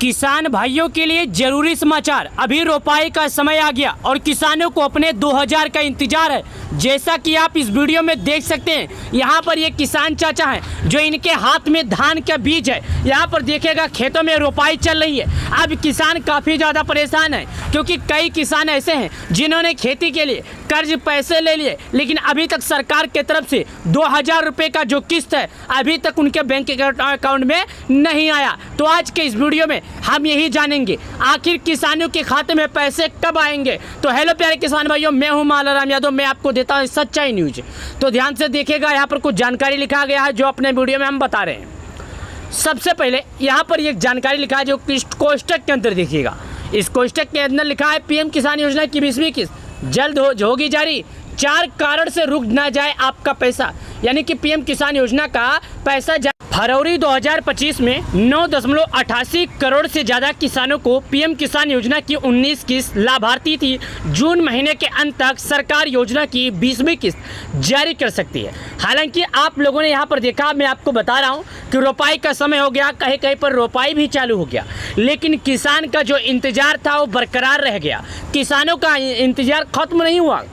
किसान भाइयों के लिए जरूरी समाचार। अभी रोपाई का समय आ गया और किसानों को अपने 2000 का इंतजार है। जैसा कि आप इस वीडियो में देख सकते हैं, यहाँ पर ये किसान चाचा हैं जो इनके हाथ में धान का बीज है। यहाँ पर देखिएगा खेतों में रोपाई चल रही है। अब किसान काफ़ी ज़्यादा परेशान है क्योंकि कई किसान ऐसे हैं जिन्होंने खेती के लिए कर्ज पैसे ले लिए, लेकिन अभी तक सरकार के तरफ से 2000 रुपये का जो किस्त है अभी तक उनके बैंक अकाउंट में नहीं आया। तो आज के इस वीडियो में हम यही जानेंगे आखिर किसानों के खाते में पैसे कब आएंगे। तो हेलो प्यारे किसान भाइयों, मैं हूं मालाराम यादव, मैं आपको देता हूं सच्चाई न्यूज। तो ध्यान से देखिएगा, यहाँ पर कुछ जानकारी लिखा गया है जो अपने वीडियो में हम बता रहे हैं। सबसे पहले यहाँ पर एक जानकारी लिखा है जो कोष्टक के अंदर देखिएगा। इस कोष्टक के अंदर लिखा है पीएम किसान योजना की 20वीं किस्त जल्द होगी जारी, 4 कारण से रुक ना जाए आपका पैसा। यानी कि पीएम किसान योजना का पैसा फरवरी 2025 में 9.88 करोड़ से ज़्यादा किसानों को पीएम किसान योजना की 19 किस्त लाभार्थी थी। जून महीने के अंत तक सरकार योजना की 20वीं किस्त जारी कर सकती है। हालांकि आप लोगों ने यहाँ पर देखा, मैं आपको बता रहा हूँ कि रोपाई का समय हो गया, कहीं कहीं पर रोपाई भी चालू हो गया, लेकिन किसान का जो इंतजार था वो बरकरार रह गया। किसानों का इंतजार खत्म नहीं हुआ,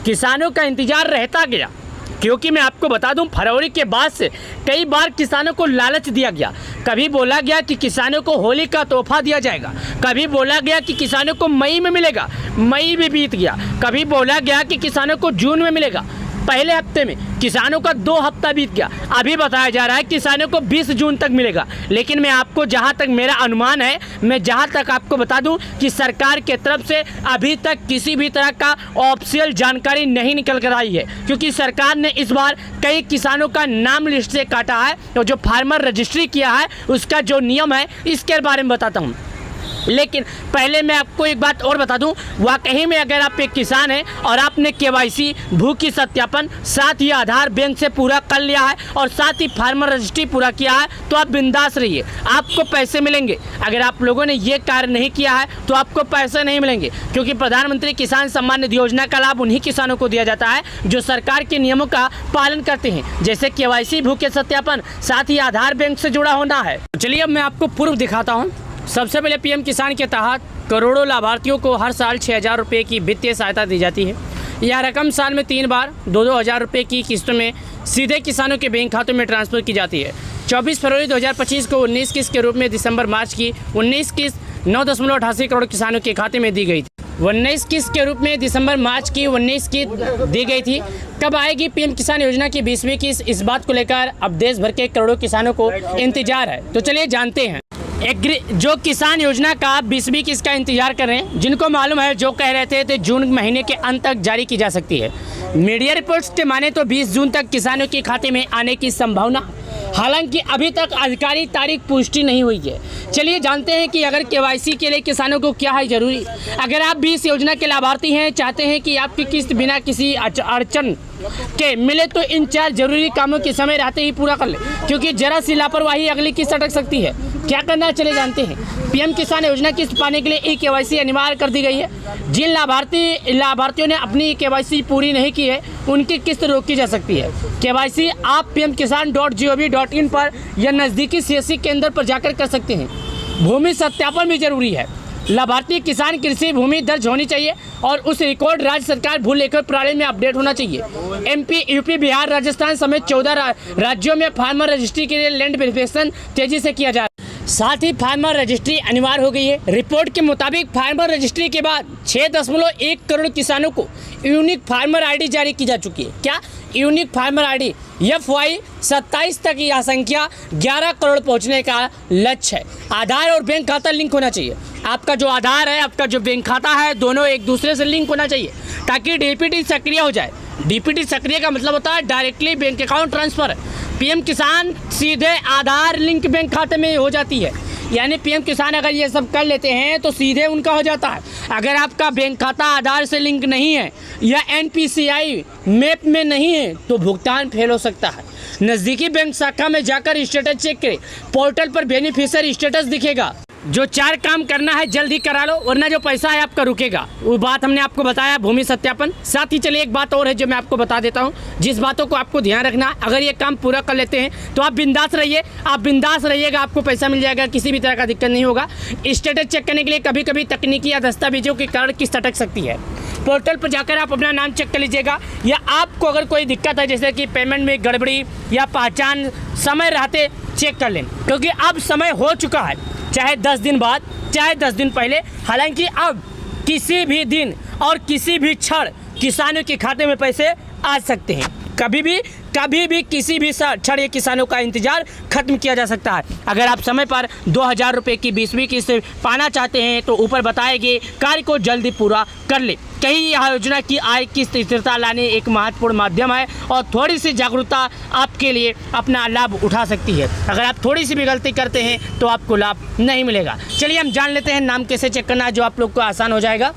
किसानों का इंतजार रहता गया। क्योंकि मैं आपको बता दूं, फरवरी के बाद से कई बार किसानों को लालच दिया गया। कभी बोला गया कि किसानों को होली का तोहफा दिया जाएगा, कभी बोला गया कि किसानों को मई में मिलेगा, मई भी बीत गया। कभी बोला गया कि किसानों को जून में मिलेगा, पहले हफ्ते में किसानों का 2 हफ्ता बीत गया। अभी बताया जा रहा है किसानों को 20 जून तक मिलेगा। लेकिन मैं आपको, जहां तक मेरा अनुमान है, मैं जहां तक आपको बता दूं कि सरकार के तरफ से अभी तक किसी भी तरह का ऑफिशियल जानकारी नहीं निकल कर आई है, क्योंकि सरकार ने इस बार कई किसानों का नाम लिस्ट से काटा है। तो जो फार्मर रजिस्ट्री किया है उसका जो नियम है इसके बारे में बताता हूँ। लेकिन पहले मैं आपको एक बात और बता दूं, वाकई में अगर आप एक किसान हैं और आपने केवाईसी, भू की सत्यापन, साथ ही आधार बैंक से पूरा कर लिया है और साथ ही फार्मर रजिस्ट्री पूरा किया है, तो आप बिंदास रहिए, आपको पैसे मिलेंगे। अगर आप लोगों ने ये कार्य नहीं किया है तो आपको पैसे नहीं मिलेंगे, क्योंकि प्रधानमंत्री किसान सम्मान निधि योजना का लाभ उन्हीं किसानों को दिया जाता है जो सरकार के नियमों का पालन करते हैं, जैसे केवाईसी, भू के सत्यापन, साथ ही आधार बैंक से जुड़ा होना है। चलिए अब मैं आपको पूर्व दिखाता हूँ। सबसे पहले पीएम किसान के तहत करोड़ों लाभार्थियों को हर साल 6000 रुपये की वित्तीय सहायता दी जाती है। यह रकम साल में 3 बार 2-2 हज़ार रुपये की किस्तों में सीधे किसानों के बैंक खातों में ट्रांसफ़र की जाती है। 24 फरवरी 2025 को 19 किस्त के रूप में दिसंबर-मार्च की 19 किस्त 9.88 करोड़ किसानों के खाते में दी गई थी। 19 किस्त के रूप में दिसंबर-मार्च की 19 किस्त दी गई थी। कब आएगी पीएम किसान योजना की 20वीं किस्त, इस बात को लेकर अब देश भर के करोड़ों किसानों को इंतजार है। तो चलिए जानते हैं। जो किसान योजना का 20वीं किस्त का इंतजार कर रहे हैं, जिनको मालूम है, जो कह रहे थे तो जून महीने के अंत तक जारी की जा सकती है। मीडिया रिपोर्ट्स के माने तो 20 जून तक किसानों के खाते में आने की संभावना, हालांकि अभी तक आधिकारिक तारीख पुष्टि नहीं हुई है। चलिए जानते हैं कि अगर केवाईसी के लिए किसानों को क्या है जरूरी। अगर आप भी इस योजना के लाभार्थी हैं, चाहते हैं कि आपकी किस्त बिना किसी अड़चन के मिले, तो इन 4 जरूरी कामों के समय रहते ही पूरा कर ले, क्योंकि जरा सी लापरवाही अगली किस्त अटक सकती है। क्या करना है चले जानते हैं। पीएम किसान योजना किस्त पाने के लिए केवाईसी अनिवार्य कर दी गई है। जिन लाभार्थियों ने अपनी केवाईसी पूरी नहीं की है उनकी किस्त रोकी जा सकती है। केवाईसी आप pmkisan.gov.in पर या नज़दीकी सीएससी केंद्र पर जाकर कर सकते हैं। भूमि सत्यापन भी जरूरी है। लाभार्थी किसान कृषि भूमि दर्ज होनी चाहिए और उस रिकॉर्ड राज्य सरकार भू लेखा प्रणाली में अपडेट होना चाहिए। एमपी, यूपी, बिहार, राजस्थान समेत 14 राज्यों में फार्मर रजिस्ट्री के लिए लैंड वेरिफिकेशन तेजी से किया जा रहा है। साथ ही फार्मर रजिस्ट्री अनिवार्य हो गई है। रिपोर्ट के मुताबिक फार्मर रजिस्ट्री के बाद 6.1 करोड़ किसानों को यूनिक फार्मर आईडी जारी की जा चुकी है। क्या यूनिक फार्मर आईडी FY 27 तक यह संख्या 11 करोड़ पहुंचने का लक्ष्य है। आधार और बैंक खाता लिंक होना चाहिए। आपका जो आधार है, आपका जो बैंक खाता है, दोनों एक दूसरे से लिंक होना चाहिए ताकि डीपीटी सक्रिय हो जाए। डीपीटी सक्रिय का मतलब होता है directly bank account transfer. PM किसान सीधे आधार लिंक बैंक खाते में हो जाती है। यानी पीएम किसान अगर ये सब कर लेते हैं तो सीधे उनका हो जाता है। अगर आपका बैंक खाता आधार से लिंक नहीं है या NPCI मैप में नहीं है तो भुगतान फेल हो सकता है। नज़दीकी बैंक शाखा में जाकर स्टेटस चेक करें। पोर्टल पर बेनिफिशियरी स्टेटस दिखेगा। जो 4 काम करना है जल्दी करा लो, वरना जो पैसा है आपका रुकेगा। वो बात हमने आपको बताया, भूमि सत्यापन। साथ ही चलिए एक बात और है जो मैं आपको बता देता हूँ, जिस बातों को आपको ध्यान रखना, अगर ये काम पूरा कर लेते हैं तो आप बिंदास रहिए, आप बिंदास रहिएगा, आपको पैसा मिल जाएगा, किसी भी तरह का दिक्कत नहीं होगा। स्टेटस चेक करने के लिए कभी कभी तकनीकी या दस्तावेजों के कारण किस्त अटक सकती है। पोर्टल पर जाकर आप अपना नाम चेक कर लीजिएगा, या आपको अगर कोई दिक्कत है जैसे कि पेमेंट में गड़बड़ी या पहचान, समय रहते चेक कर लें, क्योंकि अब समय हो चुका है, चाहे 10 दिन बाद, चाहे 10 दिन पहले। हालांकि अब किसी भी दिन और किसी भी क्षण किसानों के खाते में पैसे आ सकते हैं। कभी भी किसी भी क्षण ये किसानों का इंतजार खत्म किया जा सकता है। अगर आप समय पर 2000 रुपये की 20वीं किस्त पाना चाहते हैं तो ऊपर बताए गए कार्य को जल्दी पूरा कर ले। कहीं यह योजना की आय की स्थिरता लाने एक महत्वपूर्ण माध्यम है और थोड़ी सी जागरूकता आपके लिए अपना लाभ उठा सकती है। अगर आप थोड़ी सी भी गलती करते हैं तो आपको लाभ नहीं मिलेगा। चलिए हम जान लेते हैं नाम कैसे चेक करना है, जो आप लोग को आसान हो जाएगा,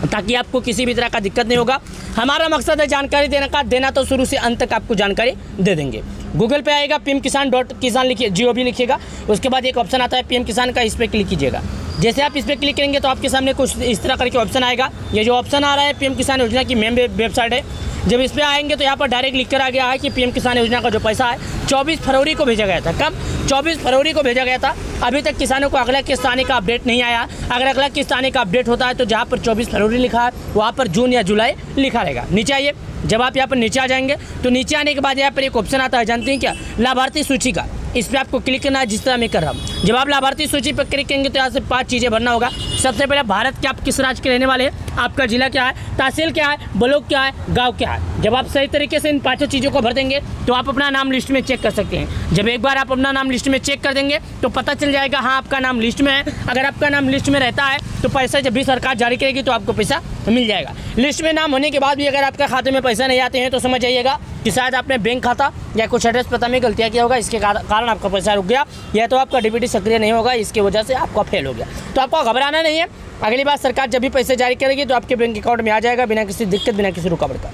ताकि आपको किसी भी तरह का दिक्कत नहीं होगा। हमारा मकसद है जानकारी देना तो शुरू से अंत तक आपको जानकारी दे देंगे। गूगल पे आएगा pmkisan.kisan लिखिए, GOV लिखिएगा, उसके बाद एक ऑप्शन आता है PM किसान का, इस पर क्लिक कीजिएगा। जैसे आप इस पर क्लिक करेंगे तो आपके सामने कुछ इस तरह करके ऑप्शन आएगा। ये जो ऑप्शन आ रहा है PM किसान योजना की मेन वेबसाइट है। जब इस पर आएंगे तो यहाँ पर डायरेक्ट लिख कर आ गया है कि PM किसान योजना का जो पैसा है 24 फरवरी को भेजा गया था। कब? 24 फरवरी को भेजा गया था। अभी तक किसानों को अगला किस्त आने का अपडेट नहीं आया। अगर अगला किस्त आने का अपडेट होता है तो जहाँ पर 24 फरवरी लिखा है वहाँ पर जून या जुलाई लिखा रहेगा। नीचे आइए, जब आप यहाँ पर नीचे आ जाएंगे तो नीचे आने के बाद यहाँ पर एक ऑप्शन आता है, जानते हैं क्या? लाभार्थी सूची का। इस पर आपको क्लिक करना है, जिस तरह मैं कर रहा हूँ। जब आप लाभार्थी सूची पर क्लिक करेंगे तो यहाँ से 5 चीज़ें भरना होगा। सबसे पहले भारत के आप किस राज्य के रहने वाले हैं, आपका जिला क्या है, तहसील क्या है, ब्लॉक क्या है, गांव क्या है। जब आप सही तरीके से इन 5 चीज़ों को भर देंगे तो आप अपना नाम लिस्ट में चेक कर सकते हैं। जब एक बार आप अपना नाम लिस्ट में चेक कर देंगे तो पता चल जाएगा हाँ आपका नाम लिस्ट में है। अगर आपका नाम लिस्ट में रहता है तो पैसा जब भी सरकार जारी करेगी तो आपको पैसा मिल जाएगा। लिस्ट में नाम होने के बाद भी अगर आपके खाते में पैसा नहीं आते हैं तो समझ जाइएगा कि शायद आपने बैंक खाता या कुछ एड्रेस पता में गलतियाँ किया होगा, इसके कारण आपका पैसा रुक गया, या तो आपका DBT सक्रिय नहीं होगा, इसकी वजह से आपका फेल हो गया। तो आपको घबराना नहीं है, अगली बार सरकार जब भी पैसे जारी करेगी तो आपके बैंक अकाउंट में आ जाएगा बिना किसी दिक्कत, बिना किसी रुकावट का।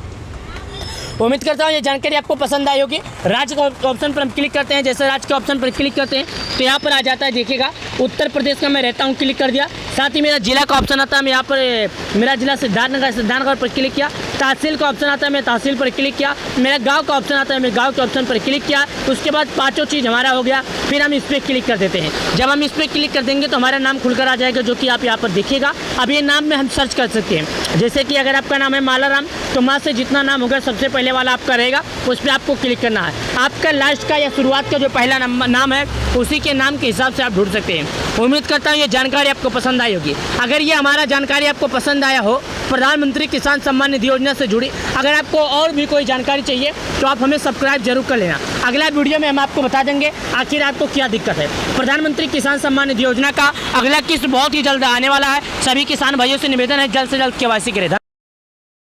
उम्मीद करता हूँ ये जानकारी आपको पसंद आई होगी। राज्य के ऑप्शन पर हम क्लिक करते हैं। जैसे राज्य के ऑप्शन पर क्लिक करते हैं तो यहाँ पर आ जाता है, देखिएगा उत्तर प्रदेश का मैं रहता हूँ, क्लिक कर दिया। साथ ही मेरा जिला का ऑप्शन आता है, मैं यहाँ पर मेरा जिला सिद्धार्थनगर पर क्लिक किया। तहसील का ऑप्शन आता है, मैं तहसील पर क्लिक किया। मेरा गाँव का ऑप्शन आता है, मैं गाँव के ऑप्शन पर क्लिक किया। उसके बाद 5 चीज़ हमारा हो गया, फिर हम इस पर क्लिक कर देते हैं। जब हम इस पर क्लिक कर देंगे तो हमारा नाम खुलकर आ जाएगा, जो कि आप यहाँ पर देखिएगा। अब ये नाम में हम सर्च कर सकते हैं। जैसे कि अगर आपका नाम है मालाराम तो माँ से जितना नाम होगा सबसे पहले वाला आपका रहेगा, उस पर आपको क्लिक करना है। आपका लास्ट का या शुरुआत का जो पहला नाम है उसी के नाम के हिसाब से आप ढूंढ सकते हैं। उम्मीद करता हूँ ये जानकारी आपको पसंद आई होगी। अगर ये हमारा जानकारी आपको पसंद आया हो, प्रधानमंत्री किसान सम्मान निधि योजना से जुड़ी अगर आपको और भी कोई जानकारी चाहिए तो आप हमें सब्सक्राइब जरूर कर लेना। अगला वीडियो में हम आपको बता देंगे आखिर आपको क्या दिक्कत है। प्रधानमंत्री किसान सम्मान निधि योजना का अगला किस्त बहुत ही जल्द आने वाला है। सभी किसान भाइयों से निवेदन है जल्द से जल्द KYC करें।